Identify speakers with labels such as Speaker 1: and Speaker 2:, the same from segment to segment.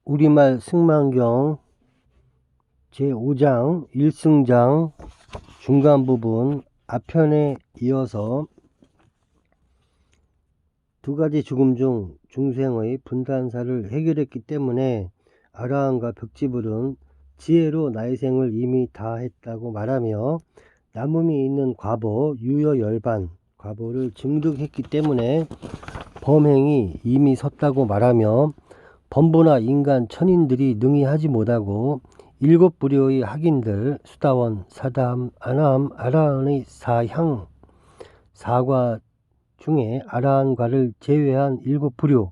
Speaker 1: 우리말 승만경 제5장 1승장 중간 부분 앞편에 이어서 두 가지 죽음 중 중생의 분단사를 해결했기 때문에 아라한과 벽지불은 지혜로 나의 생을 이미 다 했다고 말하며 남음이 있는 과보 유여열반 과보를 증득했기 때문에 범행이 이미 섰다고 말하며 범부나 인간 천인들이 능히 하지 못하고 일곱 부류의 학인들 수다원, 사담, 아남, 아라한의 사향, 사과 중에 아라한과를 제외한 일곱 부류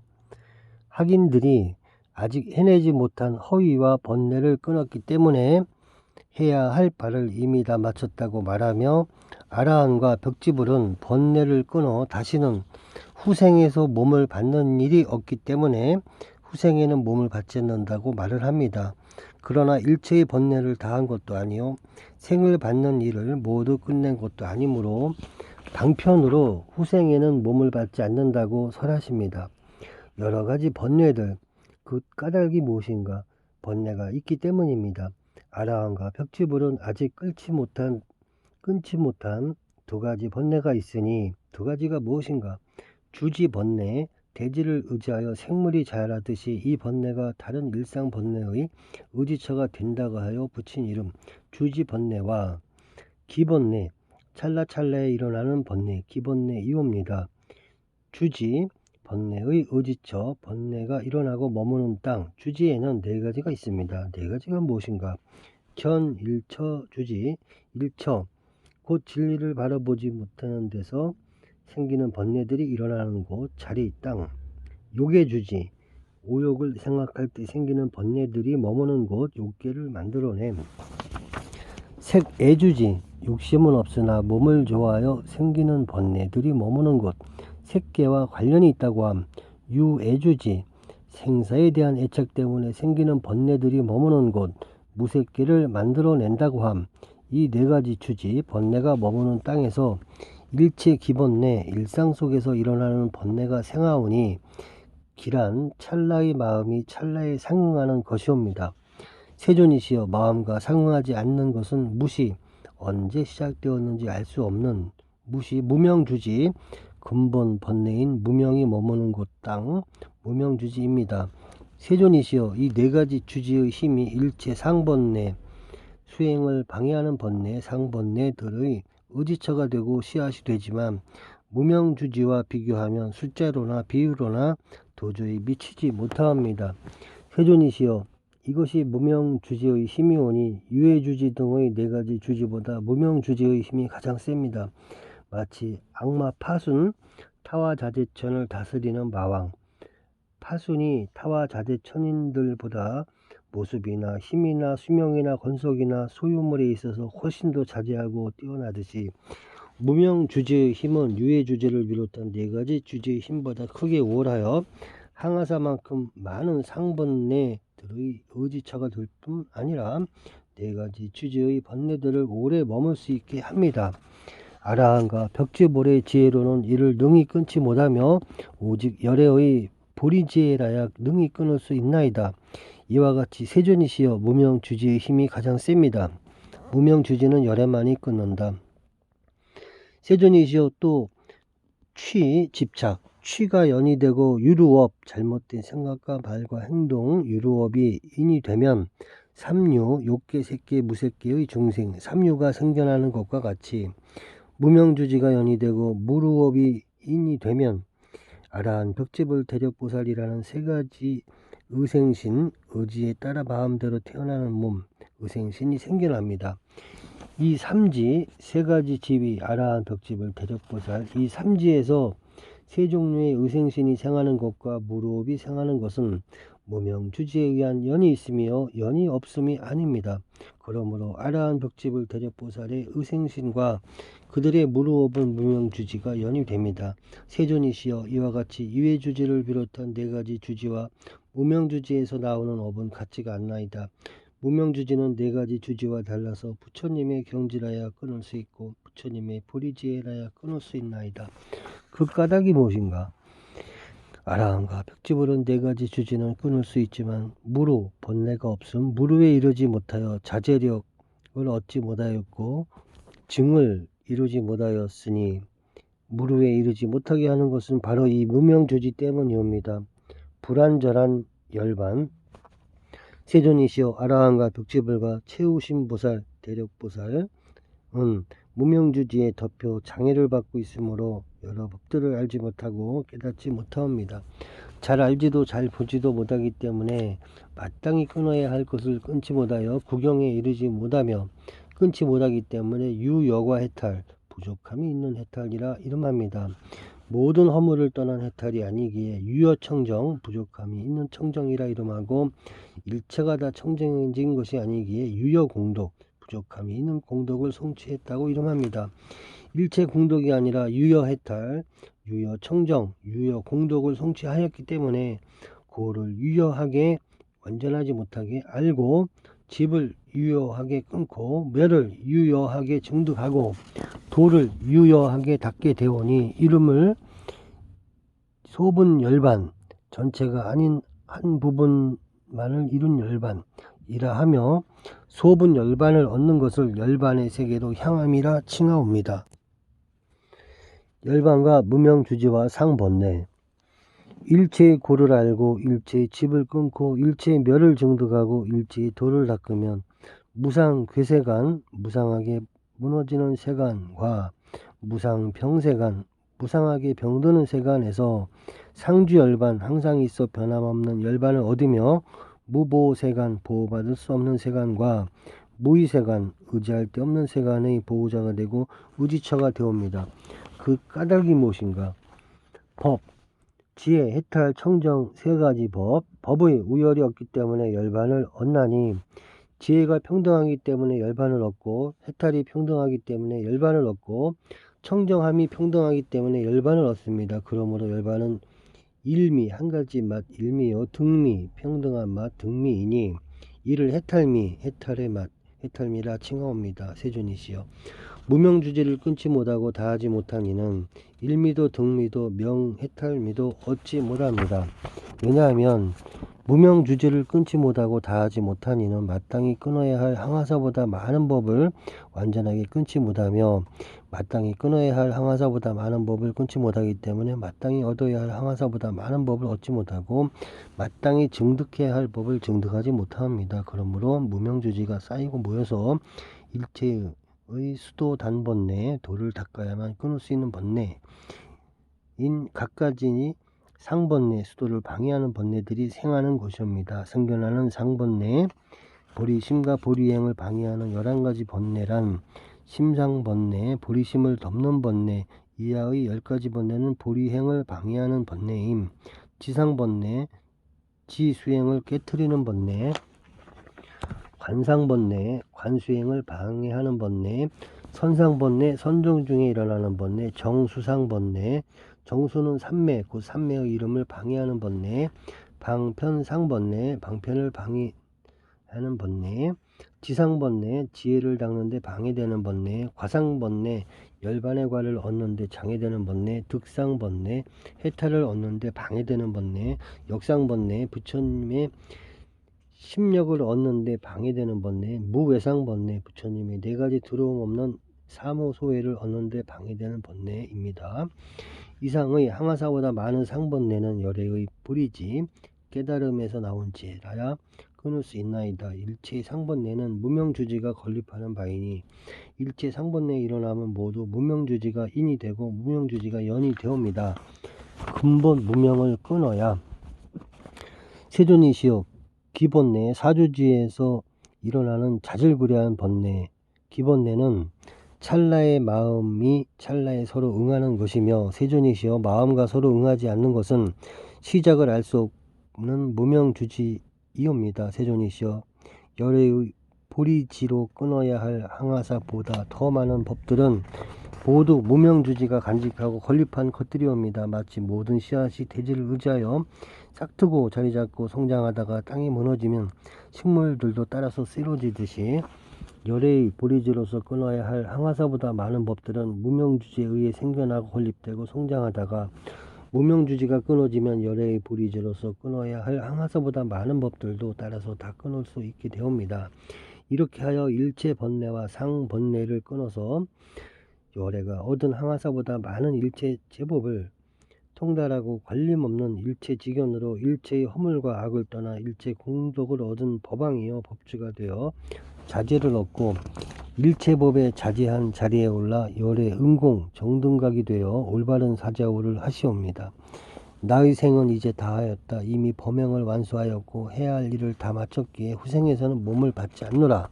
Speaker 1: 학인들이 아직 해내지 못한 허위와 번뇌를 끊었기 때문에 해야 할 바를 이미 다 마쳤다고 말하며 아라한과 벽지불은 번뇌를 끊어 다시는 후생에서 몸을 받는 일이 없기 때문에 후생에는 몸을 받지 않는다고 말을 합니다. 그러나 일체의 번뇌를 다한 것도 아니요 생을 받는 일을 모두 끝낸 것도 아니므로 방편으로 후생에는 몸을 받지 않는다고 설하십니다. 여러 가지 번뇌들, 그 까닭이 무엇인가? 번뇌가 있기 때문입니다. 아라한과 벽지불은 아직 끊지 못한 두 가지 번뇌가 있으니 두 가지가 무엇인가? 주지 번뇌, 대지를 의지하여 생물이 자라듯이 이 번뇌가 다른 일상 번뇌의 의지처가 된다고 하여 붙인 이름 주지 번뇌와 기번뇌, 찰나찰나에 일어나는 번뇌, 기번뇌 이옵니다. 주지 번뇌의 의지처, 번뇌가 일어나고 머무는 땅, 주지에는 네 가지가 있습니다. 네 가지가 무엇인가? 현, 일처, 주지, 일처, 곧 진리를 바라보지 못하는 데서 생기는 번뇌들이 일어나는 곳, 자리, 땅, 욕의 주지, 오욕을 생각할 때 생기는 번뇌들이 머무는 곳, 욕계를 만들어냄. 색애주지, 욕심은 없으나 몸을 좋아하여 생기는 번뇌들이 머무는 곳, 색계와 관련이 있다고 함. 유애주지, 생사에 대한 애착 때문에 생기는 번뇌들이 머무는 곳, 무색계를 만들어낸다고 함. 이 네 가지 주지, 번뇌가 머무는 땅에서 일체 기번뇌, 일상 속에서 일어나는 번뇌가 생하오니 기란 찰나의 마음이 찰나에 상응하는 것이옵니다. 세존이시여 마음과 상응하지 않는 것은 무시, 언제 시작되었는지 알 수 없는 무시, 무명주지, 근본 번뇌인 무명이 머무는 곳 땅, 무명주지입니다. 세존이시여 이 네 가지 주지의 힘이 일체 상번뇌, 수행을 방해하는 번뇌, 상번뇌들의 의지처가 되고 씨앗이 되지만 무명주지와 비교하면 숫자로나 비유로나 도저히 미치지 못합니다. 세존이시여 이것이 무명주지의 힘이오니 유해주지 등의 네 가지 주지보다 무명주지의 힘이 가장 셉니다. 마치 악마 파순, 타와자재천을 다스리는 마왕, 파순이 타와자재천인들보다 모습이나 힘이나 수명이나 건속이나 소유물에 있어서 훨씬 더 자제하고 뛰어나듯이 무명주지의 힘은 유해주지를 비롯한 네 가지 주지의 힘보다 크게 우월하여 항아사만큼 많은 상번뇌들의 의지처가 될 뿐 아니라 네 가지 주지의 번뇌들을 오래 머물 수 있게 합니다. 아라한과 벽지불의 지혜로는 이를 능히 끊지 못하며 오직 열애의 보리지혜라야 능히 끊을 수 있나이다. 이와 같이 세존이시여 무명주지의 힘이 가장 셉니다. 무명주지는 열애만이 끊는다. 세존이시여 또 취, 집착, 취가 연이 되고 유루업, 잘못된 생각과 말과 행동, 유루업이 인이 되면 삼류, 욕계, 색계, 무색계의 중생, 삼류가 생겨나는 것과 같이 무명주지가 연이 되고 무루업이 인이 되면 아라한 벽지불 대력보살이라는 세 가지 의생신, 의지에 따라 마음대로 태어나는 몸, 의생신이 생겨납니다. 이 삼지, 세 가지 지위, 아라한 벽지불 대력보살, 이 삼지에서 세 종류의 의생신이 생하는 것과 무루업이 생하는 것은 무명주지에 의한 연이 있으며 연이 없음이 아닙니다. 그러므로 아라한 벽지불 대력보살의 의생신과 그들의 무루업은 무명주지가 연이 됩니다. 세존이시여 이와 같이 유해주지를 비롯한 네 가지 주지와 무명주지에서 나오는 업은 같지가 않나이다. 무명주지는 네 가지 주지와 달라서 부처님의 경지라야 끊을 수 있고 부처님의 보리지혜라야 끊을 수 있나이다. 그 까닭이 무엇인가? 아라한과 벽지불은 네 가지 주지는 끊을 수 있지만 무루 번뇌가 없음 무루에 이르지 못하여 자제력을 얻지 못하였고 증을 이루지 못하였으니 무루에 이르지 못하게 하는 것은 바로 이 무명주지 때문이옵니다. 불완전한 열반 세존이시여 아라한과 벽지불과 채우심보살 대력보살은 무명주지에 덮여 장애를 받고 있으므로 여러 법들을 알지 못하고 깨닫지 못하옵니다. 잘 알지도 잘 보지도 못하기 때문에 마땅히 끊어야 할 것을 끊지 못하여 구경에 이르지 못하며 끊지 못하기 때문에 유여과 해탈 부족함이 있는 해탈이라 이름합니다. 모든 허물을 떠난 해탈이 아니기에 유여청정 부족함이 있는 청정이라 이름하고 일체가 다 청정해진 것이 아니기에 유여공덕 부족함이 있는 공덕을 성취했다고 이름합니다. 일체 공덕이 아니라 유여해탈, 유여청정, 유여공덕을 성취하였기 때문에 고를 유여하게 완전하지 못하게 알고 집을 유여하게 끊고 멸을 유여하게 증득하고 도를 유여하게 닦게 되오니 이름을 소분열반 전체가 아닌 한 부분만을 이룬 열반이라 하며 소분열반을 얻는 것을 열반의 세계로 향함이라 칭하옵니다. 열반과 무명주지와 상번뇌 일체의 고를 알고 일체의 집을 끊고 일체의 멸을 증득하고 일체의 도를 닦으면 무상괴세간 무상하게 무너지는 세간과 무상병세간 무상하게 병드는 세간에서 상주열반 항상 있어 변함없는 열반을 얻으며 무보세간 보호받을 수 없는 세간과 무의세간 의지할 데 없는 세간의 보호자가 되고 의지처가 되옵니다. 그 까닭이 무엇인가? 법, 지혜, 해탈, 청정 세 가지 법의 우열이 없기 때문에 열반을 얻나니 지혜가 평등하기 때문에 열반을 얻고 해탈이 평등하기 때문에 열반을 얻고 청정함이 평등하기 때문에 열반을 얻습니다. 그러므로 열반은 일미 한 가지 맛 일미요 등미 평등한 맛 등미이니 이를 해탈미 해탈의 맛 해탈미라 칭하옵니다. 세존이시여 무명주지를 끊지 못하고 다하지 못한 이는 일미도 등미도 명해탈미도 얻지 못합니다. 왜냐하면 무명주지를 끊지 못하고 다하지 못한 이는 마땅히 끊어야 할 항아사보다 많은 법을 완전하게 끊지 못하며 마땅히 끊어야 할 항아사보다 많은 법을 끊지 못하기 때문에 마땅히 얻어야 할 항아사보다 많은 법을 얻지 못하고 마땅히 증득해야 할 법을 증득하지 못합니다. 그러므로 무명주지가 쌓이고 모여서 일체의 수도 단번뇌 도를 닦아야만 끊을 수 있는 번뇌인 갖가지 상번뇌 수도를 방해하는 번뇌들이 생하는 것이옵니다. 성견하는 상번뇌 보리심과 보리행을 방해하는 11가지 번뇌란 심상번뇌 보리심을 덮는 번뇌 이하의 10가지 번뇌는 보리행을 방해하는 번뇌임. 지상번뇌 지수행을 깨트리는 번뇌 관상번뇌 관수행을 방해하는 번뇌 선상번뇌 선종 중에 일어나는 번뇌 정수상번뇌 정수는 삼매 그 삼매의 이름을 방해하는 번뇌 방편상번뇌 방편을 방해하는 번뇌 지상번뇌 지혜를 닦는데 방해되는 번뇌 과상번뇌 열반의 과를 얻는데 장애되는 번뇌 득상번뇌 해탈을 얻는데 방해되는 번뇌 역상번뇌 부처님의 심력을 얻는데 방해되는 번뇌 무외상번뇌 부처님의 4가지 두려움 없는 사무소회를 얻는데 방해되는 번뇌입니다. 이상의 항아사보다 많은 상번뇌는 열애의 뿌리지 깨달음에서 나온 지혜라야 끊을 수 있나이다. 일체의 상번뇌는 무명주지가 건립하는 바이니 일체 상번뇌에 일어나면 모두 무명주지가 인이 되고 무명주지가 연이 되옵니다. 근본 무명을 끊어야 세존이시여 기본뇌 사주지에서 일어나는 자질구레한 번뇌 기본뇌는 찰나의 마음이 찰나에 서로 응하는 것이며 세존이시여 마음과 서로 응하지 않는 것은 시작을 알 수 없는 무명주지이옵니다. 세존이시여 열애의 보리지로 끊어야 할 항아사보다 더 많은 법들은 모두 무명주지가 간직하고 건립한 것들이옵니다. 마치 모든 씨앗이 대지를 의지하여 싹트고 자리잡고 성장하다가 땅이 무너지면 식물들도 따라서 쓰러지듯이 열애의 보리지로서 끊어야 할 항아사보다 많은 법들은 무명주지에 의해 생겨나고 건립되고 성장하다가 무명주지가 끊어지면 열애의 불이제로서 끊어야 할 항아서보다 많은 법들도 따라서 다 끊을 수 있게 되옵니다. 이렇게 하여 일체 번뇌와 상번뇌를 끊어서 열애가 얻은 항아서보다 많은 일체 제법을 통달하고 관림없는 일체직연으로 일체의 허물과 악을 떠나 일체 공덕을 얻은 법왕이여 법주가 되어 자제를 얻고 일체법에 자제한 자리에 올라 열의 응공 정등각이 되어 올바른 사자우를 하시옵니다. 나의 생은 이제 다하였다. 이미 범행을 완수하였고 해야 할 일을 다 마쳤기에 후생에서는 몸을 받지 않노라.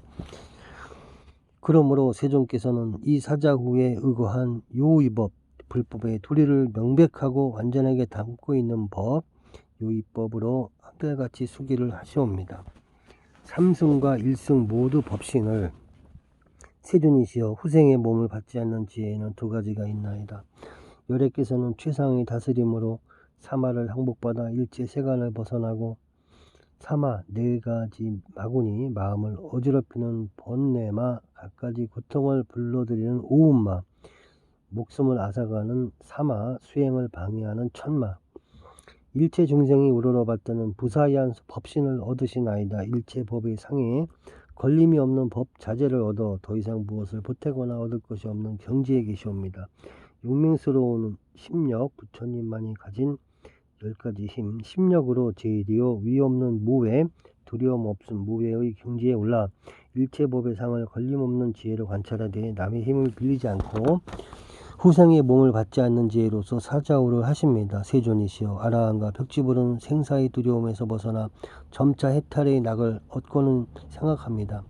Speaker 1: 그러므로 세존께서는 이 사자후에 의거한 요의법 불법의 도리를 명백하고 완전하게 담고 있는 법 요의법으로 한결같이 수기를 하시옵니다. 삼승과 일승 모두 법신을 세존이시여 후생의 몸을 받지 않는 지혜에는 두 가지가 있나이다. 열애께서는 최상의 다스림으로 사마를 항복받아 일체 세간을 벗어나고 사마 네 가지 마군이 마음을 어지럽히는 번뇌마 갖가지 고통을 불러들이는 오운마 목숨을 앗아가는 사마 수행을 방해하는 천마 일체 중생이 우러러받드는 부사이한 법신을 얻으시나이다. 일체 법의 상에 걸림이 없는 법 자제를 얻어 더 이상 무엇을 보태거나 얻을 것이 없는 경지에 계시옵니다. 용맹스러운 심력 부처님만이 가진 10가지 힘 심력으로 제일이요 위없는 무외 두려움 없음 무외의 경지에 올라 일체 법의 상을 걸림없는 지혜로 관찰하되 남의 힘을 빌리지 않고 후생의 몸을 받지 않는 지혜로서 사자우를 하십니다. 세존이시여 아라한과 벽지불은 생사의 두려움에서 벗어나 점차 해탈의 낙을 얻고는 생각합니다.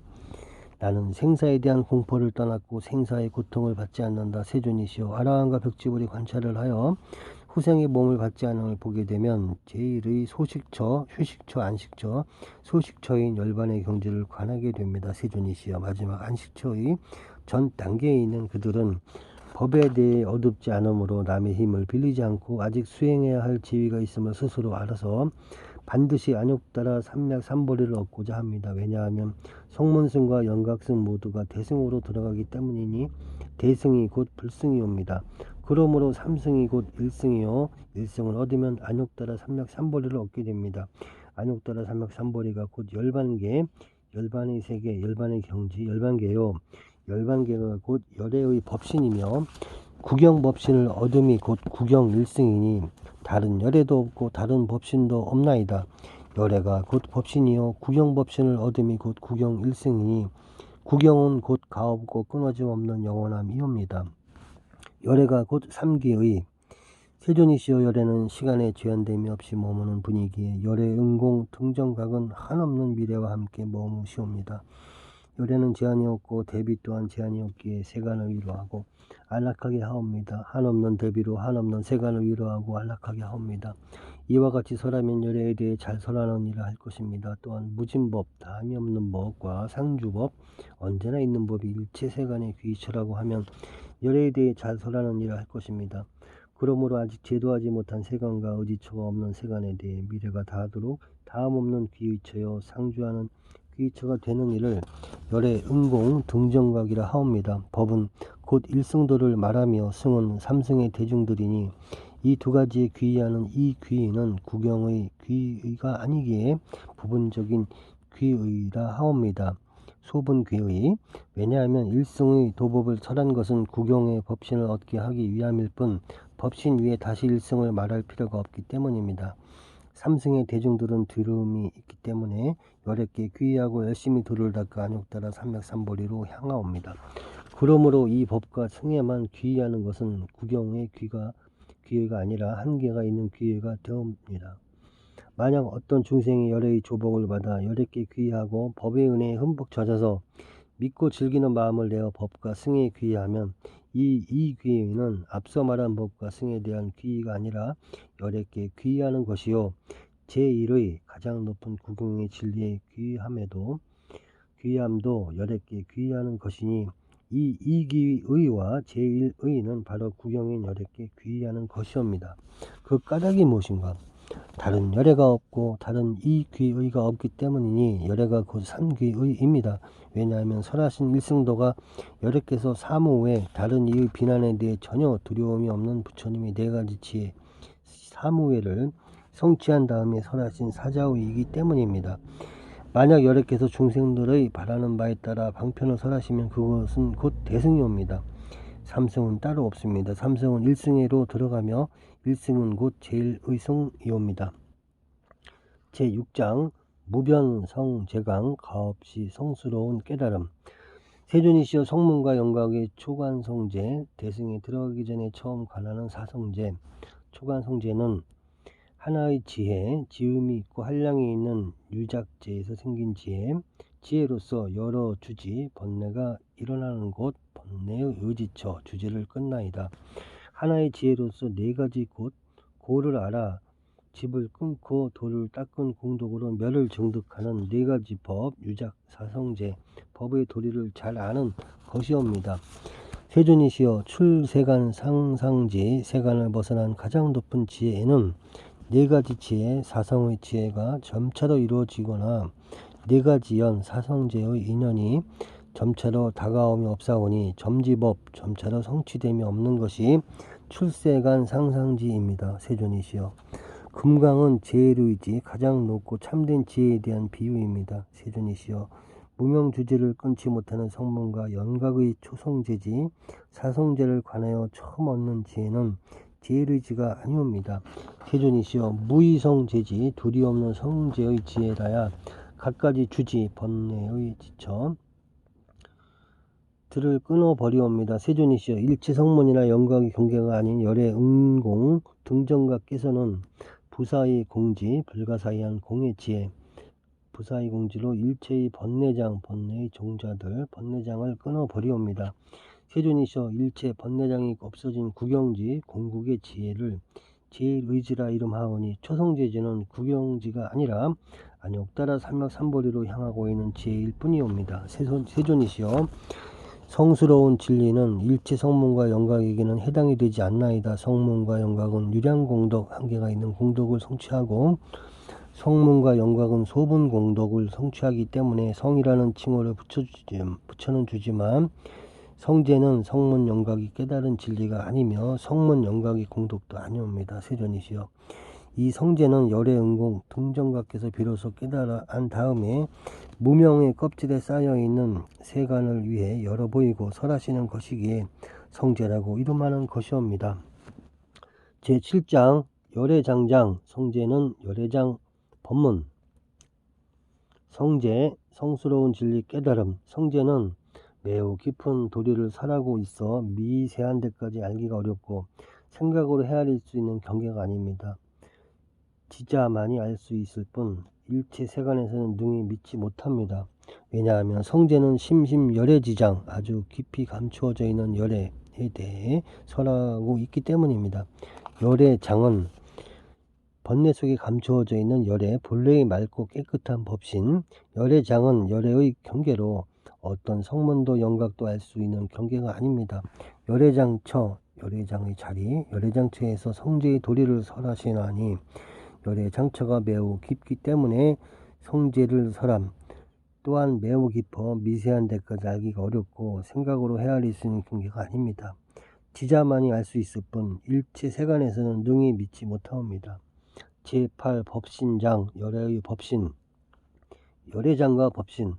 Speaker 1: 나는 생사에 대한 공포를 떠났고 생사의 고통을 받지 않는다. 세존이시여 아라한과 벽지불이 관찰을 하여 후생의 몸을 받지 않음을 보게 되면 제1의 소식처, 휴식처, 안식처, 소식처인 열반의 경지를 관하게 됩니다. 세존이시여 마지막 안식처의 전 단계에 있는 그들은 법에 대해 어둡지 않으므로 남의 힘을 빌리지 않고 아직 수행해야 할 지위가 있음을 스스로 알아서 반드시 안욕따라 삼맥삼보리를 얻고자 합니다. 왜냐하면 성문승과 영각승 모두가 대승으로 들어가기 때문이니 대승이 곧 불승이옵니다. 그러므로 삼승이 곧 일승이요 일승을 얻으면 안욕따라 삼맥삼보리를 얻게 됩니다. 안욕따라 삼맥삼보리가 곧 열반계, 열반의 세계, 열반의 경지, 열반계요 열반계가 곧 열애의 법신이며 구경법신을 얻음이 곧 구경일승이니 다른 열애도 없고 다른 법신도 없나이다. 열애가 곧 법신이요 구경법신을 얻음이 곧 구경일승이니 구경은 곧 가없고 끊어짐 없는 영원함이옵니다. 열애가 곧 삼기의 세존이시여 열애는 시간에 제한됨이 없이 머무는 분위기에 열애 응공 등정각은 한없는 미래와 함께 머무시옵니다. 열애는 제한이 없고 대비 또한 제한이 없기에 세간을 위로하고 안락하게 하옵니다. 한없는 대비로 한없는 세간을 위로하고 안락하게 하옵니다. 이와 같이 설하면 열애에 대해 잘 설하느니라 할 것입니다. 또한 무진법, 다함이 없는 법과 상주법, 언제나 있는 법이 일체 세간의 귀처라고 하면 열애에 대해 잘 설하느니라 할 것입니다. 그러므로 아직 제도하지 못한 세간과 의지처가 없는 세간에 대해 미래가 다하도록 다함 없는 귀의처여 상주하는 귀처가 되는 일을 열애 응공 등정각이라 하옵니다. 법은 곧 일승도를 말하며 승은 삼승의 대중들이니 이 두 가지에 귀의하는 이 귀의는 구경의 귀의가 아니기에 부분적인 귀의라 하옵니다. 소분귀의 왜냐하면 일승의 도법을 설한 것은 구경의 법신을 얻게 하기 위함일 뿐 법신 위에 다시 일승을 말할 필요가 없기 때문입니다. 삼승의 대중들은 두려움이 있기 때문에 열애께 귀의하고 열심히 도를 닦아 안욕따라 삼맥삼보리로 향하옵니다. 그러므로 이 법과 승에만 귀의하는 것은 구경의 귀의가 아니라 한계가 있는 귀의가 되옵니다. 만약 어떤 중생이 열애의 조복을 받아 열애께 귀의하고 법의 은혜에 흠뻑 젖어서 믿고 즐기는 마음을 내어 법과 승에 귀의하면 이 귀의는 앞서 말한 법과 승에 대한 귀의가 아니라 열애께 귀의하는 것이요 제1의 가장 높은 구경의 진리에 귀의함도 열애께 귀의하는 것이니 이 이귀의와 제1의는 바로 구경인 열애께 귀의하는 것이옵니다. 그 까닭이 무엇인가? 다른 열애가 없고 다른 이귀의가 없기 때문이니 열애가 곧 삼귀의입니다. 왜냐하면 설하신 일승도가 열애께서 사무 외 다른 이의 비난에 대해 전혀 두려움이 없는 부처님이 네 가지 지혜 사무회를 성취한 다음에 설하신 사자의이기 때문입니다. 만약 여러께서 중생들의 바라는 바에 따라 방편을 설하시면 그것은 곧 대승이옵니다. 삼승은 따로 없습니다. 삼승은 일승회로 들어가며 일승은 곧 제일의승이옵니다. 제6장 무변성재강 가없이 성스러운 깨달음. 세존이시여 성문과 영각의 초관성재, 대승에 들어가기 전에 처음 관하는 사성재. 초관성재는 하나의 지혜, 지음이 있고 한량이 있는 유작재에서 생긴 지혜, 지혜로서 여러 주지, 번뇌가 일어나는 곳, 번뇌의 의지처, 주제를 끝나이다. 하나의 지혜로서 네 가지 곳, 고를 알아 집을 끊고 도를 닦은 공덕으로 멸을 증득하는 네 가지 법, 유작, 사성재, 법의 도리를 잘 아는 것이옵니다. 세존이시여 출세간 상상지, 세간을 벗어난 가장 높은 지혜에는 네 가지 지혜, 사성의 지혜가 점차로 이루어지거나 네 가지 연, 사성재의 인연이 점차로 다가오며 없사오니 점지법, 점차로 성취됨이 없는 것이 출세간 상상지입니다. 세존이시여 금강은 제일의지, 가장 높고 참된 지혜에 대한 비유입니다. 세존이시여 무명주제를 끊지 못하는 성문과 연각의 초성재지, 사성재를 관하여 처음 얻는 지혜는 제일의지가 아니옵니다. 세존이시여 무이성재지, 둘이 없는 성재의 지혜라야 갖가지 주지, 번뇌의 지쳐 들을 끊어버리옵니다. 세존이시여 일체성문이나 영각의 경계가 아닌 열의 응공 등정각께서는 부사의 공지, 불가사의한 공의 지혜, 부사의 공지로 일체의 번뇌장, 번뇌의 종자들, 번뇌장을 끊어버리옵니다. 세존이시여 일체 번뇌장이 없어진 구경지, 공국의 지혜를 제일의지라 이름하오니 초성재지는 구경지가 아니라 안욕따라 삼맥삼보리로 향하고 있는 지혜일 뿐이옵니다. 세존이시여 성스러운 진리는 일체 성문과 영각에게는 해당이 되지 않나이다. 성문과 영각은 유량공덕, 한계가 있는 공덕을 성취하고 성문과 영각은 소분 공덕을 성취하기 때문에 성이라는 칭호를 붙여는 주지만 성재는 성문 영각이 깨달은 진리가 아니며 성문 영각의 공덕도 아니옵니다. 세존이시여 이 성재는 열의 응공 등정각께서 비로소 깨달아 다음에 무명의 껍질에 쌓여있는 세간을 위해 열어 보이고 설하시는 것이기에 성재라고 이름하는 것이옵니다. 제7장 열애장장. 성재는 열애장 법문. 성재 성스러운 진리 깨달음. 성재는 매우 깊은 도리를 설하고 있어 미세한 데까지 알기가 어렵고 생각으로 헤아릴 수 있는 경계가 아닙니다. 지자만이 알 수 있을 뿐 일체 세간에서는 능히 믿지 못합니다. 왜냐하면 성재는 심심열애지장, 아주 깊이 감추어져 있는 열애에 대해 설하고 있기 때문입니다. 열애장은 번뇌 속에 감추어져 있는 열애, 본래의 맑고 깨끗한 법신. 열애장은 열애의 경계로 어떤 성문도 영각도 알 수 있는 경계가 아닙니다. 열애장처, 열애장의 자리, 열애장처에서 성재의 도리를 설하시나니 열애장처가 매우 깊기 때문에 성재를 설함 또한 매우 깊어 미세한 데까지 알기가 어렵고 생각으로 헤아릴 수 있는 경계가 아닙니다. 지자만이 알 수 있을 뿐 일체 세간에서는 능히 믿지 못하옵니다. 제8 법신장, 열애의 법신. 열애장과 법신.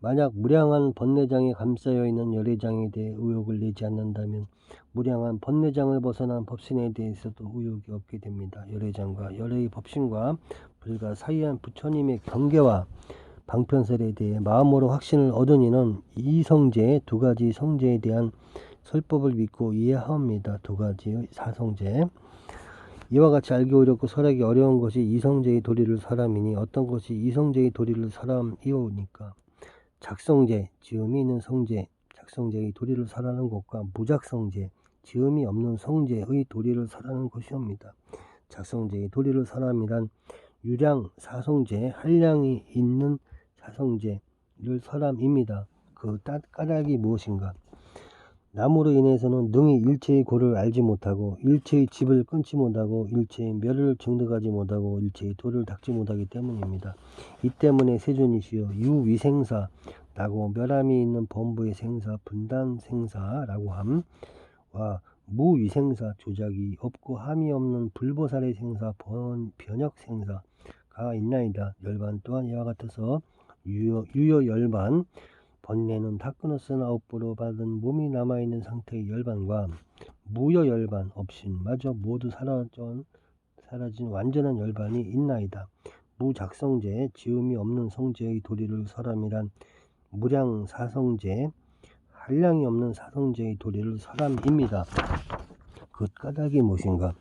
Speaker 1: 만약 무량한 번뇌장에 감싸여 있는 열애장에 대해 의욕을 내지 않는다면 무량한 번뇌장을 벗어난 법신에 대해서도 의욕이 없게 됩니다. 열애장과 열애의 법신과 불가사의한 부처님의 경계와 방편설에 대해 마음으로 확신을 얻은 이는 이 성재, 두 가지 성재에 대한 설법을 믿고 이해하옵니다. 두 가지의 사성재. 이와 같이 알기 어렵고 설하기 어려운 것이 이성재의 도리를 설함이니 어떤 것이 이성재의 도리를 설함이오니까. 작성재, 지음이 있는 성재, 작성재의 도리를 설하는 것과 무작성재, 지음이 없는 성재의 도리를 설하는 것이옵니다. 작성재의 도리를 설함이란 유량 사성재, 한량이 있는 사성재를 설함입니다. 그 까닭이 무엇인가? 남으로 인해서는 능히 일체의 고를 알지 못하고 일체의 집을 끊지 못하고 일체의 멸을 증득하지 못하고 일체의 도를 닦지 못하기 때문입니다. 이 때문에 세존이시여 유위생사라고 멸함이 있는 범부의 생사 분단생사라고 함과 무위생사 조작이 없고 함이 없는 불보살의 생사 변역 생사가 있나이다. 열반 또한 이와 같아서 유효 열반 번뇌는 다 끊었으나 업보로 받은 몸이 남아있는 상태의 열반과 무효 열반 없인 마저 모두 사라진 완전한 열반이 있나이다. 무작성제 지음이 없는 성제의 도리를 설함이란 무량 사성제 한량이 없는 사성제의 도리를 설함입니다. 그 까닭이 무엇인가?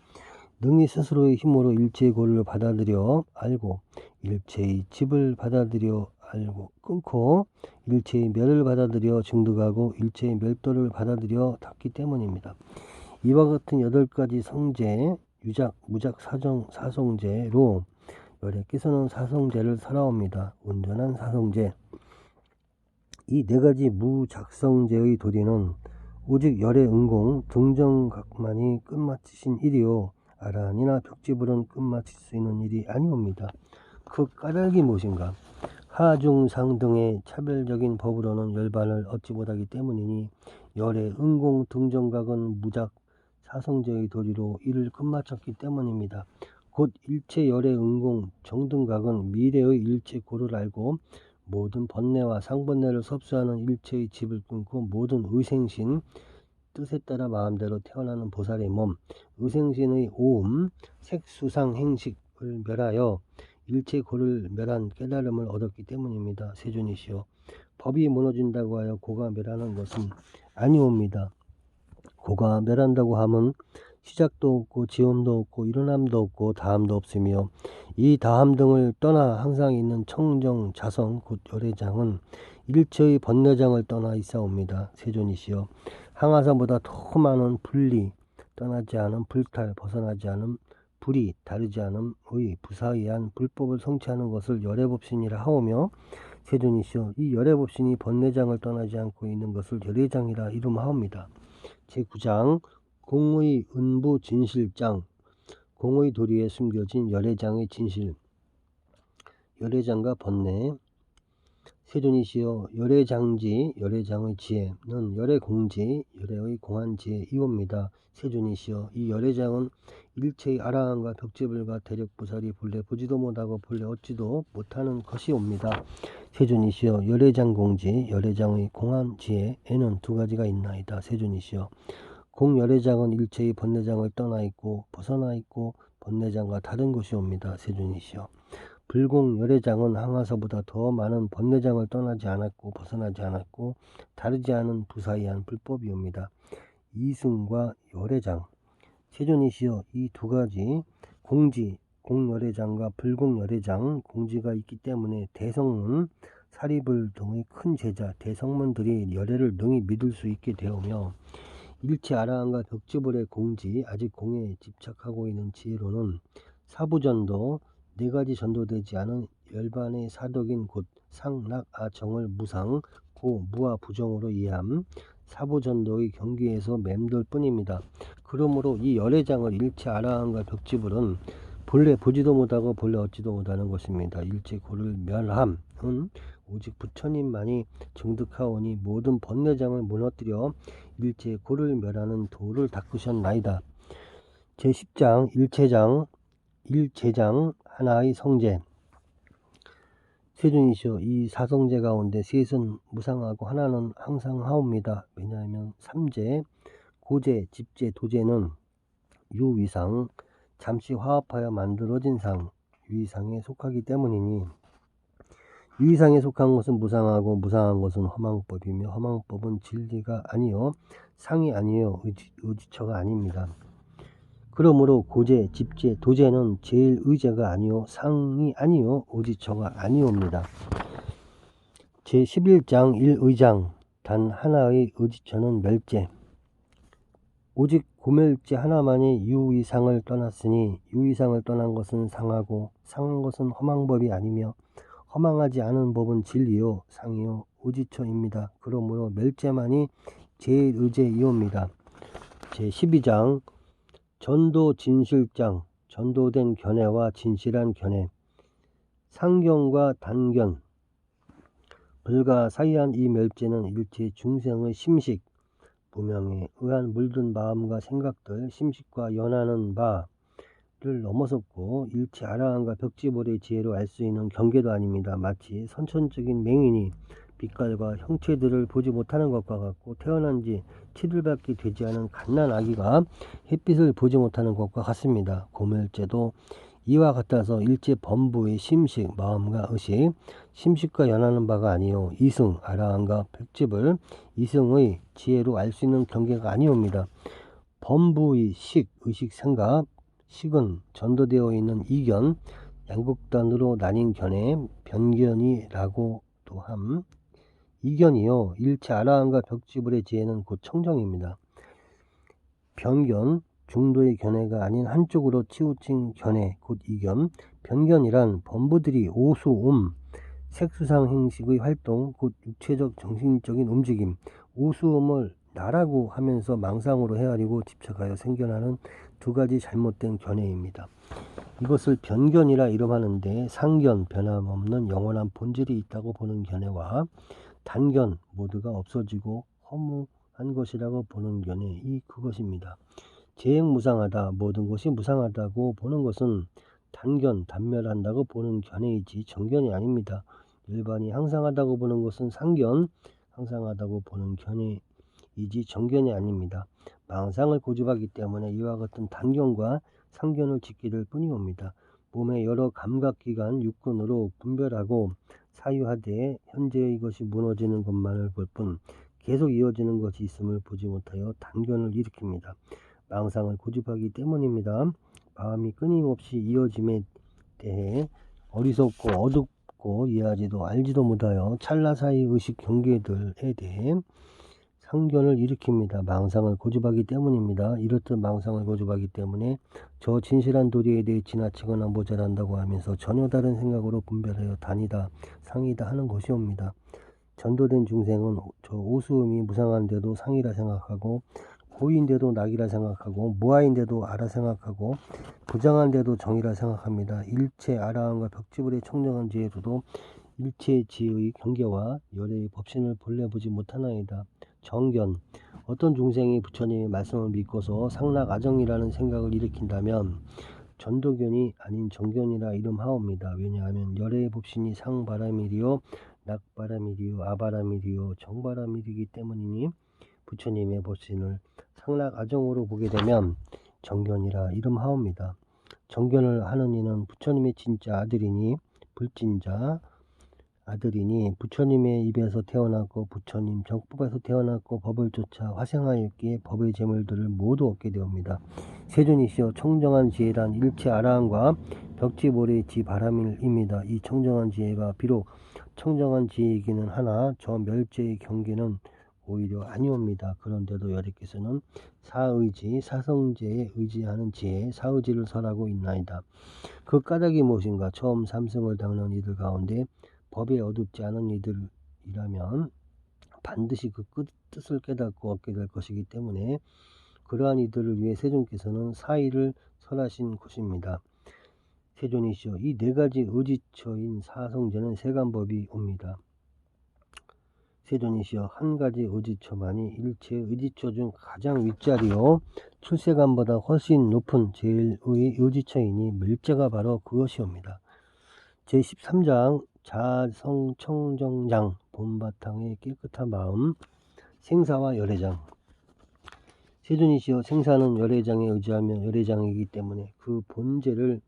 Speaker 1: 능히 스스로의 힘으로 일체의 고를 받아들여 알고 일체의 집을 받아들여 알고 끊고 일체의 멸을 받아들여 증득하고 일체의 멸도를 받아들여 닫기 때문입니다. 이와 같은 8가지 성제, 유작, 무작, 사성제로 열애께서는 사성제를 살아옵니다. 온전한 사성제. 이 4가지 무작성제의 도리는 오직 열애 응공 등정각만이 끝마치신 일이요 아라한이나 벽지불은 끝마칠 수 있는 일이 아니옵니다. 그 까닭이 무엇인가? 하중상 등의 차별적인 법으로는 열반을 얻지 못하기 때문이니 열애 응공 등정각은 무작 사성제의 도리로 이를 끝마쳤기 때문입니다. 곧 일체 열애 응공 정등각은 미래의 일체 고를 알고 모든 번뇌와 상번뇌를 섭수하는 일체의 집을 끊고 모든 의생신 뜻에 따라 마음대로 태어나는 보살의 몸, 의생신의 오음, 색수상 행식을 멸하여 일체 고를 멸한 깨달음을 얻었기 때문입니다. 세존이시여, 법이 무너진다고 하여 고가 멸하는 것은 아니옵니다. 고가 멸한다고 함은 시작도 없고 지음도 없고 일어남도 없고 다함도 없으며 이 다함 등을 떠나 항상 있는 청정 자성 곧 열애장은 일체의 번뇌장을 떠나 있사옵니다. 세존이시여, 항아사보다 더 많은 분리, 떠나지 않은 불탈, 벗어나지 않은 불이, 다르지 않음의 부사의한 불법을 성취하는 것을 열애법신이라 하오며, 세존이시여, 이 열애법신이 번뇌장을 떠나지 않고 있는 것을 열애장이라 이름하옵니다. 제9장 공의 은부 진실장. 공의 도리에 숨겨진 열애장의 진실. 열애장과 번뇌. 세존이시여, 열애장지, 열애장의 지혜는 열애공지, 열애의 공한 지혜이옵니다. 세존이시여, 이 열애장은 일체의 아라한과 벽지불과 대력보살이 본래 보지도 못하고 본래 얻지도 못하는 것이옵니다. 세존이시여, 열애장 공지, 열애장의 공한 지혜에는 2가지가 있나이다. 세존이시여, 공열애장은 일체의 번뇌장을 떠나 있고 벗어나 있고 번뇌장과 다른 것이옵니다. 세존이시여, 불공열애장은 항아서보다 더 많은 번뇌장을 떠나지 않았고 벗어나지 않았고 다르지 않은 부사의한 불법이옵니다. 이승과 열애장. 세존이시여, 이 2가지 공지, 공열애장과 불공열애장 공지가 있기 때문에 대성문, 사리불 등의 큰 제자 대성문들이 열애를 능히 믿을 수 있게 되오며, 일체 아라한과 벽지불의 공지, 아직 공에 집착하고 있는 지혜로는 사부전도, 4가지 전도되지 않은 열반의 사덕인 곧 상락아정을 무상, 고, 무아 부정으로 이해함, 사부전도의 경계에서 맴돌 뿐입니다. 그러므로 이 열애장을 일체 아라한과 벽지불은 본래 보지도 못하고 본래 얻지도 못하는 것입니다. 일체 고를 멸함은 오직 부처님만이 증득하오니 모든 번뇌장을 무너뜨려 일체 고를 멸하는 도를 닦으셨나이다. 제10장 일체장 하나의 성제. 세존이시여, 이 사성제 가운데 셋은 무상하고 하나는 항상 하옵니다. 왜냐하면 3제, 고제, 집제, 도제는 유위상, 잠시 화합하여 만들어진 상, 유위상에 속하기 때문이니, 유위상에 속한 것은 무상하고 무상한 것은 허망법이며 허망법은 진리가 아니요 상이 아니요 의지처가 아닙니다. 그러므로 고제, 집제, 도제는 제일 의제가 아니요 상이 아니요 의지처가 아니옵니다. 제11장 일의장. 단 하나의 의지처는 멸제. 오직 고멸제 하나만이 유위상을 떠났으니 유위상을 떠난 것은 상하고 상한 것은 허망법이 아니며 허망하지 않은 법은 진리요 상이요 의지처입니다. 그러므로 멸제만이 제일 의제이옵니다. 제12장 전도 진실장. 전도된 견해와 진실한 견해. 상견과 단견. 불가 사이한 이 멸제는 일체 중생의 심식, 무명에 의한 물든 마음과 생각들, 심식과 연하는 바를 넘어섰고 일체 아라한과 벽지볼의 지혜로 알 수 있는 경계도 아닙니다. 마치 선천적인 맹인이 빛깔과 형체들을 보지 못하는 것과 같고 태어난 지 7일밖에 되지 않은 갓난 아기가 햇빛을 보지 못하는 것과 같습니다. 고멸죄도 이와 같아서 일체 범부의 심식, 마음과 의식, 심식과 연하는 바가 아니요 이승, 아라한과 벽집을 이승의 지혜로 알 수 있는 경계가 아니옵니다. 범부의 식, 의식, 생각, 식은 전도되어 있는 이견, 양극단으로 나뉜 견해, 변견이라고도 함. 이견이요 일체 아라한과 벽지불의 지혜는 곧 청정입니다. 변견, 중도의 견해가 아닌 한쪽으로 치우친 견해, 곧 이견. 변견이란 범부들이 오수, 색수상 행식의 활동, 곧 육체적 정신적인 움직임, 오수음을 나라고 하면서 망상으로 헤아리고 집착하여 생겨나는 두 가지 잘못된 견해입니다. 이것을 변견이라 이름하는데 상견, 변함없는 영원한 본질이 있다고 보는 견해와 단견, 모두가 없어지고 허무한 것이라고 보는 견해, 이 그것입니다. 재행무상하다, 모든 것이 무상하다고 보는 것은 단견, 단멸한다고 보는 견해이지 정견이 아닙니다. 일반이 항상하다고 보는 것은 상견, 항상하다고 보는 견해이지 정견이 아닙니다. 망상을 고집하기 때문에 이와 같은 단견과 상견을 짓게 될 뿐이옵니다. 몸의 여러 감각기관 육근으로 분별하고 사유하되 현재의 것이 무너지는 것만을 볼 뿐 계속 이어지는 것이 있음을 보지 못하여 단견을 일으킵니다. 망상을 고집하기 때문입니다. 마음이 끊임없이 이어짐에 대해 어리석고 어둡고 이해하지도 알지도 못하여 찰나 사이 의식 경계들에 대해 상견을 일으킵니다. 망상을 고집하기 때문입니다. 이렇듯 망상을 고집하기 때문에 저 진실한 도리에 대해 지나치거나 모자란다고 하면서 전혀 다른 생각으로 분별하여 단이다, 상이다 하는 것이옵니다. 전도된 중생은 저 오수음이 무상한데도 상이라 생각하고 고인데도 낙이라 생각하고 무아인데도 아라 생각하고 부정한데도 정이라 생각합니다. 일체 아라한과 벽지불의 청정한 지혜로도 일체 지의 경계와 열의 법신을 본래 보지 못하나이다. 정견, 어떤 중생이 부처님의 말씀을 믿고서 상락아정이라는 생각을 일으킨다면 전도견이 아닌 정견이라 이름하옵니다. 왜냐하면 열의 법신이 상바람이리요 낙바람이리요 아바람이리요 정바람이리기 때문이니 부처님의 법신을 상락아정으로 보게 되면 정견이라 이름하옵니다. 정견을 하는 이는 부처님의 진짜 아들이니 불진자 아들이니 부처님의 입에서 태어났고 부처님 정법에서 태어났고 법을 쫓아 화생하였기에 법의 재물들을 모두 얻게 되옵니다. 세존이시여 청정한 지혜란 일체 아라한과 벽지볼의 지바람입니다. 이 청정한 지혜가 비록 청정한 지혜이기는 하나 저 멸죄의 경계는 오히려 아니옵니다. 그런데도 여러께서는 사의지, 사성제에 의지하는 지혜, 사의지를 설하고 있나이다. 그 까닭이 무엇인가? 처음 삼승을 닦는 이들 가운데 법에 어둡지 않은 이들이라면 반드시 그 뜻을 깨닫고 얻게 될 것이기 때문에 그러한 이들을 위해 세존께서는 사의를 설하신 것입니다. 세존이시여 이 네 가지 의지처인 사성제는 세간법이 옵니다. 세존이시여 한 가지 의지처만이 일체 의지처 중 가장 윗자리요 출세간보다 훨씬 높은 제일의 의지처이니 밀자가 바로 그것이옵니다. 제13장 자성청정장 본바탕의 깨끗한 마음 생사와 열애장. 세존이시여 생사는 열애장에 의지하며 열애장이기 때문에 그 본제를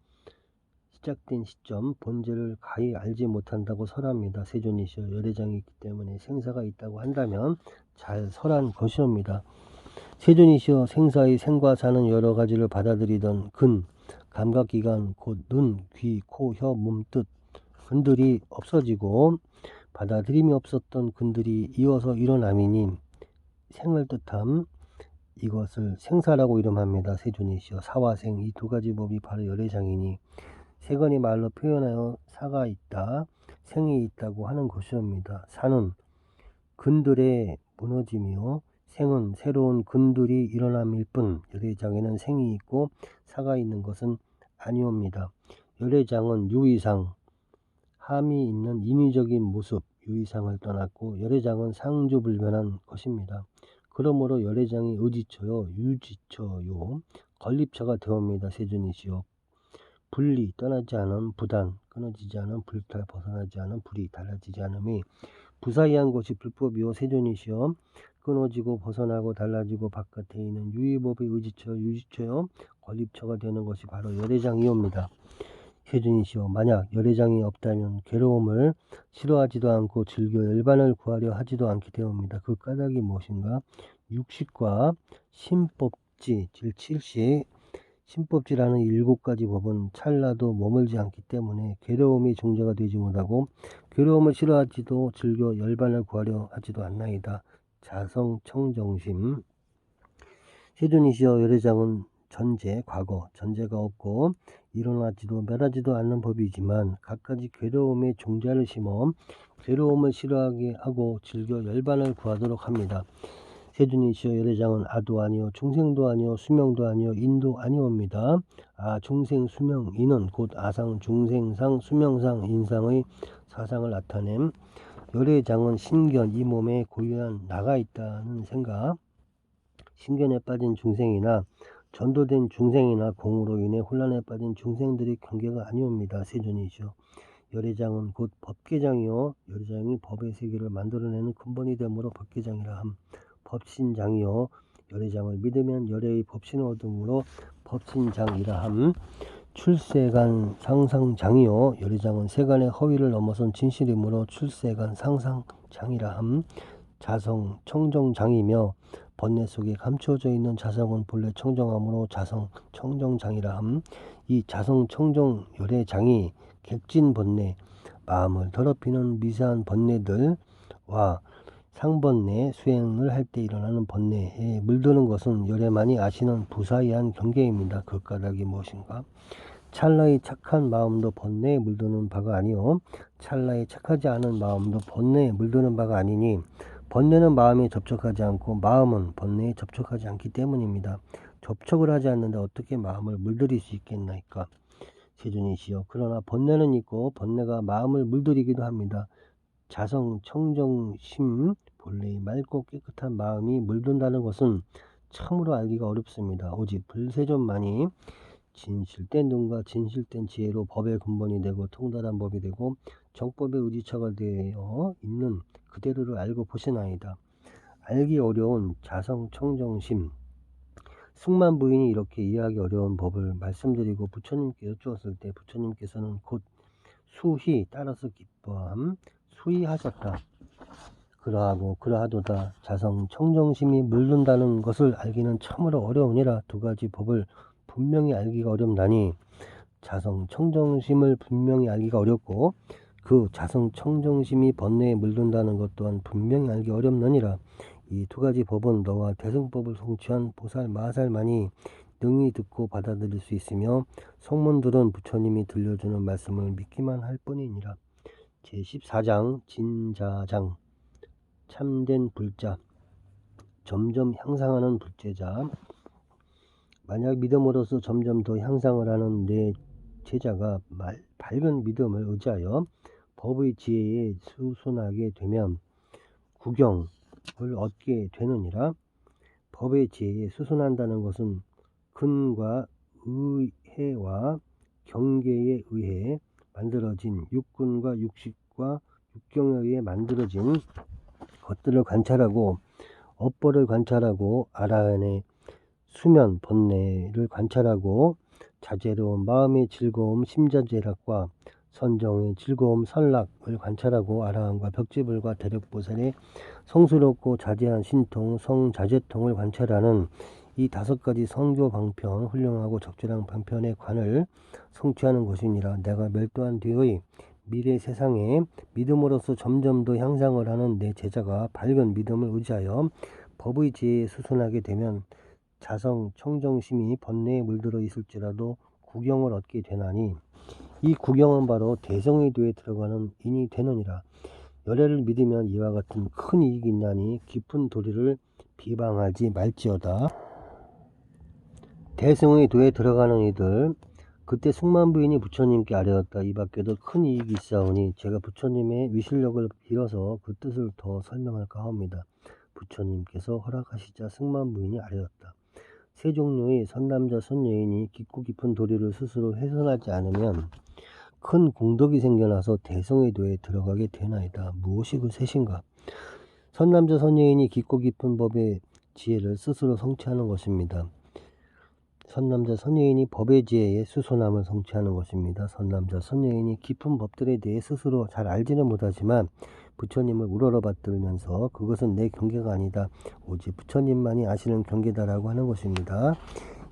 Speaker 1: 시작된 시점 본제를 가히 알지 못한다고 설합니다. 세존이시여 열애장이기 때문에 생사가 있다고 한다면 잘 설한 것이옵니다. 세존이시여 생사의 생과 사는 여러 가지를 받아들이던 근, 감각기관 곧 눈, 귀, 코, 혀, 몸, 뜻 근들이 없어지고 받아들임이 없었던 근들이 이어서 일어남이니 생을 뜻함. 이것을 생사라고 이름합니다. 세존이시여 사와 생 이 두 가지 법이 바로 열애장이니 세간의 말로 표현하여 사가 있다, 생이 있다고 하는 것이옵니다. 사는 근들의 무너짐이요 생은 새로운 근들이 일어남일 뿐 열애장에는 생이 있고 사가 있는 것은 아니옵니다. 열애장은 유의상 함이 있는 인위적인 모습 유의상을 떠났고 열애장은 상주불변한 것입니다. 그러므로 열애장이 의지처요 유지처요 건립처가 되옵니다. 세존이시여 분리 떠나지 않은 부단 끊어지지 않은 불탈 벗어나지 않은 불이 달라지지 않음이 부사이한 것이 불법이요 세존이시여 끊어지고 벗어나고 달라지고 바깥에 있는 유의법의 의지처 유지처요 건립처가 되는 것이 바로 열애장이옵니다. 세존이시여 만약 열애장이 없다면 괴로움을 싫어하지도 않고 즐겨 열반을 구하려 하지도 않게 되옵니다. 그 까닭이 무엇인가? 육식과 신법지 질70 신법지라는 7가지 법은 찰나도 머물지 않기 때문에 괴로움이 종자가 되지 못하고 괴로움을 싫어하지도 즐겨 열반을 구하려 하지도 않나이다. 자성청정심 세존이시여 열애장은 전제, 과거, 전제가 없고 일어나지도 멸하지도 않는 법이지만 갖가지 괴로움의 종자를 심어 괴로움을 싫어하게 하고 즐겨 열반을 구하도록 합니다. 세존이시여 열애장은 아도 아니요 중생도 아니요 수명도 아니요 인도 아니옵니다. 아 중생 수명 인은 곧 아상 중생상 수명상 인상의 사상을 나타냄 열애장은 신견 이 몸에 고유한 나가 있다는 생각 신견에 빠진 중생이나 전도된 중생이나 공으로 인해 혼란에 빠진 중생들의 경계가 아니옵니다. 세존이시여 열애장은 곧 법계장이요 열애장이 법의 세계를 만들어내는 근본이 되므로 법계장이라 함 법신장이요 열애장을 믿으면 열애의 법신을 얻으므로 법신장이라 함 출세간 상상장이요 열애장은 세간의 허위를 넘어선 진실이므로 출세간 상상장이라 함 자성 청정장이며 번뇌 속에 감추어져 있는 자성은 본래 청정함으로 자성 청정장이라 함 이 자성 청정 열애장이 객진 번뇌 마음을 더럽히는 미세한 번뇌들과 상번뇌 수행을 할 때 일어나는 번뇌에 물드는 것은 열애만이 아시는 부사이한 경계입니다. 그 까닭이 무엇인가? 찰나의 착한 마음도 번뇌에 물드는 바가 아니요 찰나의 착하지 않은 마음도 번뇌에 물드는 바가 아니니 번뇌는 마음에 접촉하지 않고 마음은 번뇌에 접촉하지 않기 때문입니다. 접촉을 하지 않는데 어떻게 마음을 물들일 수 있겠나이까? 세존이시여 그러나 번뇌는 있고 번뇌가 마음을 물들이기도 합니다. 자성 청정심 본래의 맑고 깨끗한 마음이 물든다는 것은 참으로 알기가 어렵습니다. 오직 불세존만이 진실된 눈과 진실된 지혜로 법의 근본이 되고 통달한 법이 되고 정법의 의지처가 되어 있는 그대로를 알고 보시나이다. 알기 어려운 자성 청정심 승만 부인이 이렇게 이해하기 어려운 법을 말씀드리고 부처님께 여쭈었을 때 부처님께서는 곧 수희 따라서 기뻐함 수희하셨다. 그러하도다 자성 청정심이 물든다는 것을 알기는 참으로 어려우니라. 2가지 법을 분명히 알기가 어렵나니 자성 청정심을 분명히 알기가 어렵고 그 자성 청정심이 번뇌에 물든다는 것 또한 분명히 알기 어렵느니라. 이 2가지 법은 너와 대승법을 성취한 보살 마살만이 능히 듣고 받아들일 수 있으며 성문들은 부처님이 들려주는 말씀을 믿기만 할 뿐이니라. 제14장 진자장 참된 불자 점점 향상하는 불제자 만약 믿음으로써 점점 더 향상을 하는 내 제자가 밝은 믿음을 의지하여 법의 지혜에 수순하게 되면 구경을 얻게 되느니라. 법의 지혜에 수순한다는 것은 근과 의해와 경계에 의해 만들어진 육근과 육식과 육경에 의해 만들어진 것들을 관찰하고 업보를 관찰하고 아라한의 수면 번뇌를 관찰하고 자제로운 마음의 즐거움 심자제락과 선정의 즐거움 선락을 관찰하고 아라한과 벽지불과 대력보살의 성스럽고 자제한 신통 성자제통을 관찰하는 이 5가지 성교 방편 훌륭하고 적절한 방편의 관을 성취하는 것이니라. 내가 멸도한 뒤의 미래 세상에 믿음으로써 점점 더 향상을 하는 내 제자가 밝은 믿음을 의지하여 법의 지혜에 수순하게 되면 자성 청정심이 번뇌에 물들어 있을지라도 구경을 얻게 되나니 이 구경은 바로 대성의도에 들어가는 인이 되느니라. 열애를 믿으면 이와 같은 큰 이익이 있나니 깊은 도리를 비방하지 말지어다. 대성의도에 들어가는 이들 그때 승만부인이 부처님께 아뢰었다. 이 밖에도 큰 이익이 있사오니 제가 부처님의 위실력을 빌어서 그 뜻을 더 설명할까 합니다. 부처님께서 허락하시자 승만 부인이 아뢰었다. 세 종류의 선남자 선여인이 깊고 깊은 도리를 스스로 훼손하지 않으면 큰 공덕이 생겨나서 대성회도에 들어가게 되나이다. 무엇이 그 셋인가? 선남자 선여인이 깊고 깊은 법의 지혜를 스스로 성취하는 것입니다. 선남자 선여인이 법의 지혜에 수소남을 성취하는 것입니다. 선남자 선여인이 깊은 법들에 대해 스스로 잘 알지는 못하지만 부처님을 우러러 받들면서 그것은 내 경계가 아니다. 오직 부처님만이 아시는 경계다라고 하는 것입니다.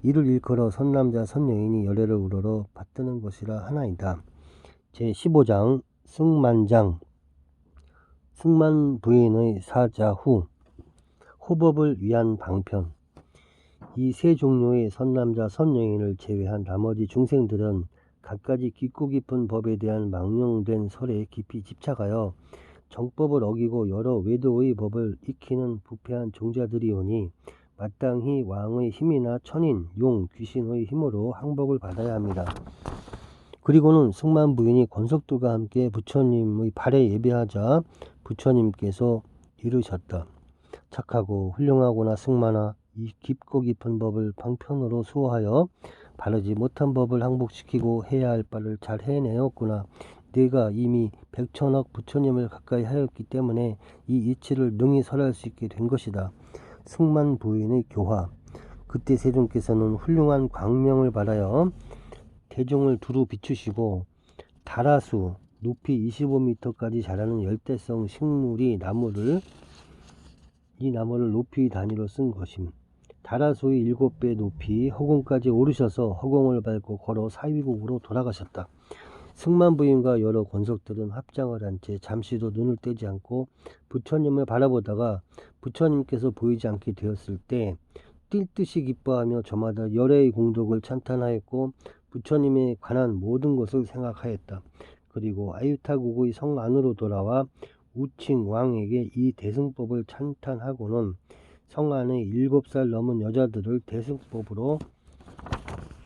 Speaker 1: 이를 일컬어 선남자 선여인이 열애를 우러러 받드는 것이라 하나이다. 제15장 승만장 승만 부인의 사자 후 호법을 위한 방편. 이 세 종류의 선남자 선여인을 제외한 나머지 중생들은 갖가지 깊고 깊은 법에 대한 망령된 설에 깊이 집착하여 정법을 어기고 여러 외도의 법을 익히는 부패한 종자들이오니 마땅히 왕의 힘이나 천인, 용, 귀신의 힘으로 항복을 받아야 합니다. 그리고는 승만 부인이 권석들과 함께 부처님의 발에 예배하자 부처님께서 이르셨다. 착하고 훌륭하구나 승만아. 이 깊고 깊은 법을 방편으로 수호하여 바르지 못한 법을 항복시키고 해야 할 바를 잘 해내었구나. 네가 이미 백천억 부처님을 가까이 하였기 때문에 이 이치를 능히 설할 수 있게 된 것이다. 승만 부인의 교화. 그때 세존께서는 훌륭한 광명을 받아여 대중을 두루 비추시고 다라수 높이 25m까지 자라는 열대성 식물이 이 나무를 높이 단위로 쓴 것임. 다라수의 7배 높이 허공까지 오르셔서 허공을 밟고 걸어 사위국으로 돌아가셨다. 승만 부인과 여러 권석들은 합장을 한 채 잠시도 눈을 떼지 않고 부처님을 바라보다가 부처님께서 보이지 않게 되었을 때 뛸 듯이 기뻐하며 저마다 열애의 공덕을 찬탄하였고 부처님에 관한 모든 것을 생각하였다. 그리고 아유타국의 성 안으로 돌아와 우칭 왕에게 이 대승법을 찬탄하고는 성 안의 7살 넘은 여자들을 대승법으로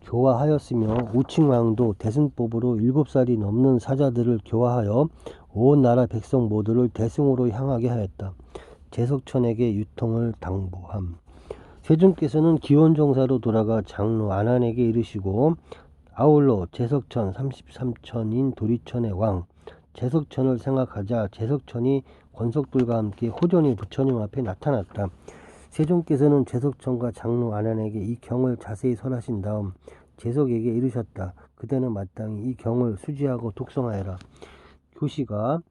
Speaker 1: 교화하였으며 우칭 왕도 대승법으로 7살이 넘는 사자들을 교화하여 온 나라 백성 모두를 대승으로 향하게 하였다. 제석천에게 유통을 당부함. 세존께서는 기원정사로 돌아가 장로 안한에게 이르시고 아울러 제석천 33천인 도리천의 왕 제석천을 생각하자 제석천이 권석들과 함께 호전히 부처님 앞에 나타났다. 세존께서는 제석천과 장로 안한에게 이 경을 자세히 설하신 다음 제석에게 이르셨다. 그대는 마땅히 이 경을 수지하고 독성하여라. 교시가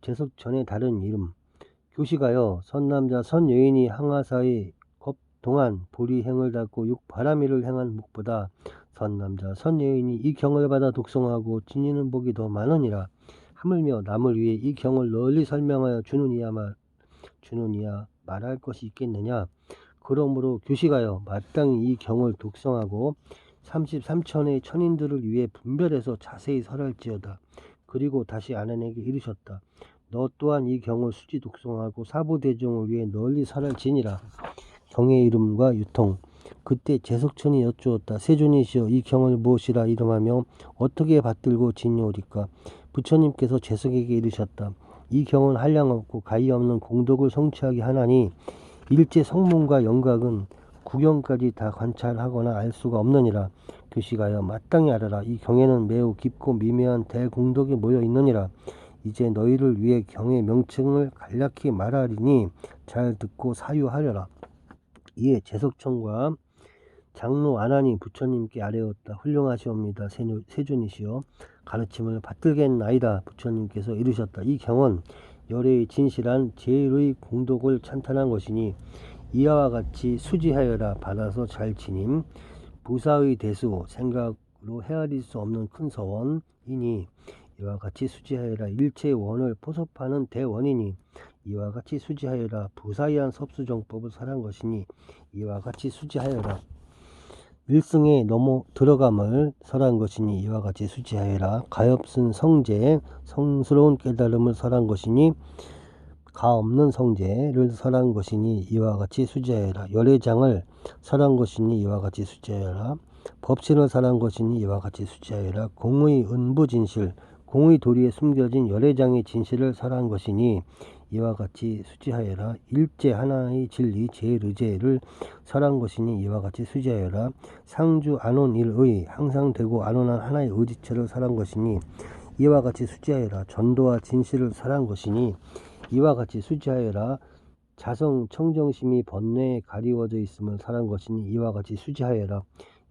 Speaker 1: 제석천의 다른 이름. 교시가여 선남자 선여인이 항하사의 겁동안 보리행을 닦고 육바라미를 행한 목보다 선남자 선여인이 이 경을 받아 독성하고 지니는 복이 더 많으니라. 하물며 남을 위해 이 경을 널리 설명하여 주느니야 말할 것이 있겠느냐. 그러므로 교시가여 마땅히 이 경을 독성하고 33천의 천인들을 위해 분별해서 자세히 설할지어다. 그리고 다시 안한에게 이르셨다. 너 또한 이 경을 수지 독성하고 사부대중을 위해 널리 설할지니라. 경의 이름과 유통. 그때 제석천이 여쭈었다. 세존이시여 이 경을 무엇이라 이름하며 어떻게 받들고 지니오리까. 부처님께서 제석에게 이르셨다. 이 경은 한량없고 가히 없는 공덕을 성취하게 하나니 일체 성문과 영각은 구경까지 다 관찰하거나 알 수가 없느니라. 교시가여 마땅히 알아라. 이 경에는 매우 깊고 미묘한 대공덕이 모여 있느니라. 이제 너희를 위해 경의 명칭을 간략히 말하리니 잘 듣고 사유하려라. 이에 제석천과 장로 안한이 부처님께 아뢰었다. 훌륭하시옵니다. 세존이시여 가르침을 받들겠나이다. 부처님께서 이르셨다. 이 경은 열애의 진실한 제일의 공덕을 찬탄한 것이니 이와 같이 수지하여라. 받아서 잘 지님. 부사의 대수 생각으로 헤아릴 수 없는 큰 서원이니 이와 같이 수지하여라. 일체의 원을 포섭하는 대원이니 이와 같이 수지하여라. 부사이한 섭수정법을 설한 것이니 이와 같이 수지하여라. 일승에 넘어 들어감을 설한 것이니 이와 같이 수지하여라. 가엾은 성제 성스러운 깨달음을 설한 것이니 가없는 성제를 설한 것이니 이와 같이 수지하여라. 열애장을 설한 것이니 이와 같이 수지하여라. 법신을 설한 것이니 이와 같이 수지하여라. 공의 은부진실 공의 도리에 숨겨진 열애장의 진실을 설한 것이니 이와 같이 수지하여라. 일제 하나의 진리 제일의제를 설한 것이니 이와 같이 수지하여라. 상주 안온일의 항상 되고 안온한 하나의 의지체를 설한 것이니 이와 같이 수지하여라. 전도와 진실을 설한 것이니 이와 같이 수지하여라. 자성 청정심이 번뇌에 가리워져 있음을 설한 것이니 이와 같이 수지하여라.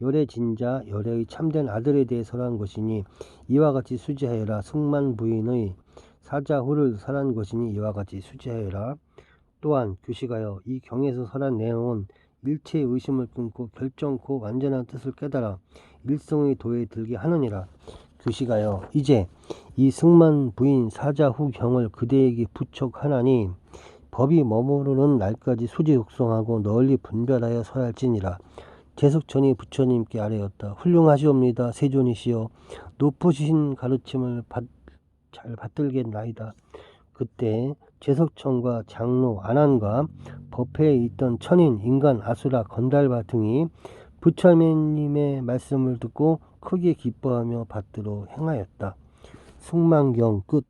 Speaker 1: 열의 진자 열의 참된 아들에 대해 설한 것이니 이와 같이 수지하여라. 승만 부인의 사자후를 설한 것이니 이와 같이 수지하여라. 또한 규식하여 이 경에서 설한 내용은 일체의 의심을 끊고 결정코 완전한 뜻을 깨달아 일성의 도에 들게 하느니라. 규식하여 이제 이 승만 부인 사자후 경을 그대에게 부척하나니 법이 머무르는 날까지 수지독성하고 널리 분별하여 설할지니라. 제석천이 부처님께 아뢰었다. 훌륭하시옵니다. 세존이시여 높으신 가르침을 잘 받들겠나이다. 그때 제석천과 장로 안한과 법회에 있던 천인, 인간, 아수라, 건달바 등이 부처님의 말씀을 듣고 크게 기뻐하며 받들어 행하였다. 승만경 끝.